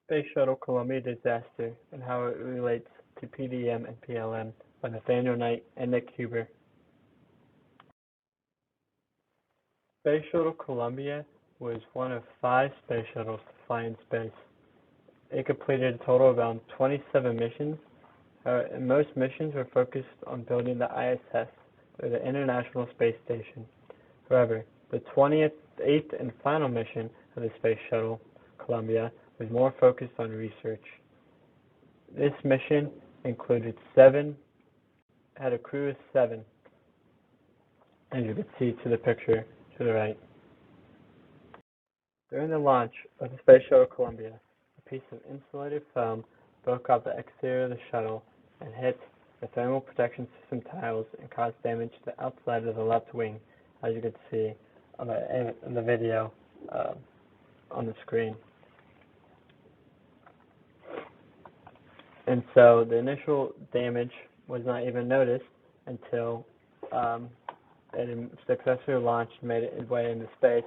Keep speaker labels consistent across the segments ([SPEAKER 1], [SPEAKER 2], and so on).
[SPEAKER 1] Space Shuttle Columbia disaster and how it relates to PDM and PLM by Nathaniel Knight and Nick Huber. Space Shuttle Columbia was one of 5 space shuttles to fly in space. It completed a total of around 27 missions, and most missions were focused on building the ISS, or the International Space Station. However, the 28th and final mission of the Space Shuttle Columbia was more focused on research. This mission had a crew of 7, as you can see to the picture to the right. During the launch of the Space Shuttle Columbia, a piece of insulated foam broke off the exterior of the shuttle and hit the thermal protection system tiles and caused damage to the outside of the left wing, as you can see in the video on the screen. And so the initial damage was not even noticed until it successfully launched and made its way into space.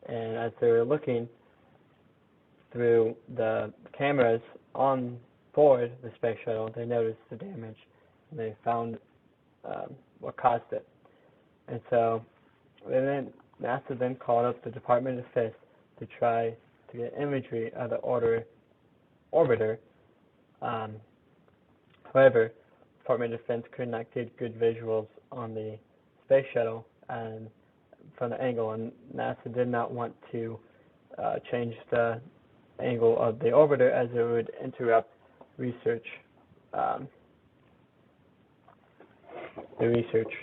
[SPEAKER 1] And as they were looking through the cameras on board the space shuttle, they noticed the damage and they found what caused it. And so NASA then called up the Department of Defense to try to get imagery of the orbiter. However, the Department of Defense could not get good visuals on the space shuttle and from the angle, and NASA did not want to change the angle of the orbiter as it would interrupt research, the research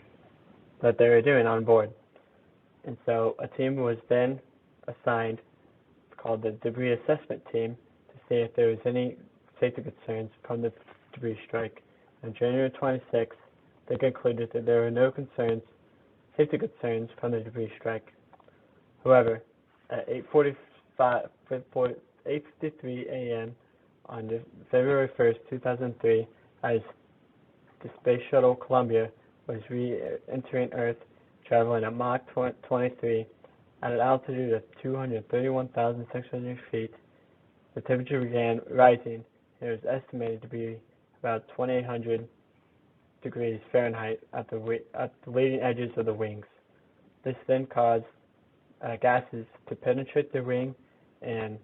[SPEAKER 1] that they were doing on board. And so a team was then assigned, called the Debris Assessment Team, to see if there was any safety concerns from the debris strike. On January 26th, they concluded that there were no safety concerns from the debris strike. However, at 8:53 a.m. on February 1st, 2003, as the Space Shuttle Columbia was re-entering Earth, traveling at Mach 23 at an altitude of 231,600 feet, the temperature began rising, and it was estimated to be about 2,800 degrees Fahrenheit at the leading edges of the wings. This then caused gases to penetrate the wing, and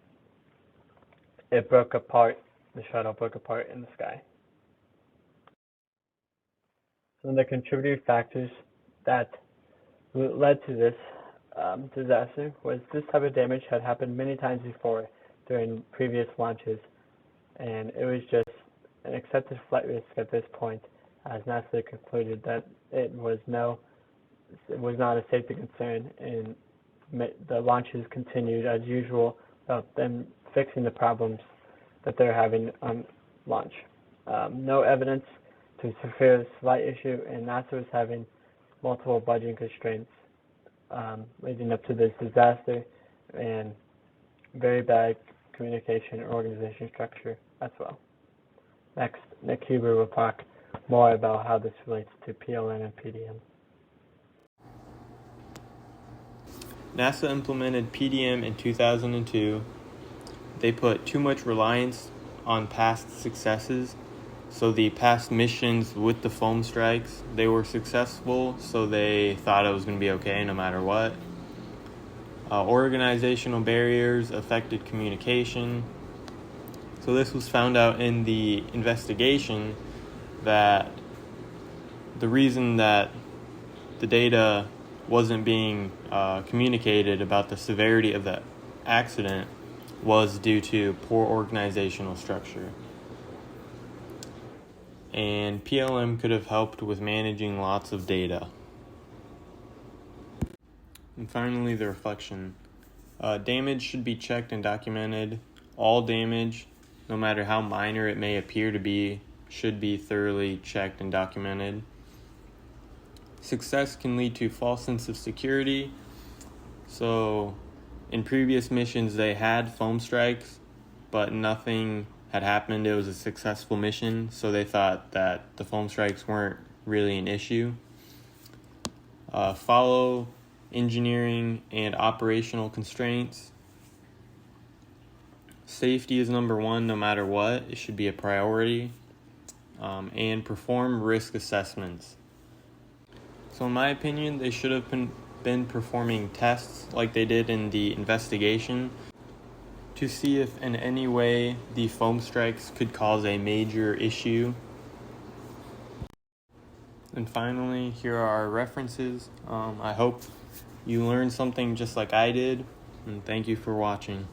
[SPEAKER 1] it broke apart. The shuttle broke apart in the sky. Some of the contributing factors that led to this disaster was this type of damage had happened many times before during previous launches, and it was just an accepted flight risk at this point, as NASA concluded that it was not a safety concern, and the launches continued as usual without them fixing the problems that they're having on launch. No evidence to severe flight issue, and NASA was having multiple budget constraints leading up to this disaster, and very bad communication and organization structure as well. Next, Nick Huber will talk more about how this relates to PLM and PDM.
[SPEAKER 2] NASA implemented PDM in 2002. They put too much reliance on past successes. So the past missions with the foam strikes, they were successful, so they thought it was going to be okay no matter what. Organizational barriers affected communication. So this was found out in the investigation that the reason that the data wasn't being communicated about the severity of the accident was due to poor organizational structure. And PLM could have helped with managing lots of data. And finally, the reflection. Damage should be checked and documented. All damage, no matter how minor it may appear to be, should be thoroughly checked and documented. Success can lead to false sense of security. So, in previous missions, they had foam strikes, but nothing had happened. It was a successful mission, so they thought that the foam strikes weren't really an issue. Follow engineering and operational constraints. Safety is number one no matter what. It should be a priority. And perform risk assessments. So in my opinion, they should have been performing tests like they did in the investigation to see if in any way the foam strikes could cause a major issue. And finally, here are our references. I hope you learned something just like I did, and thank you for watching.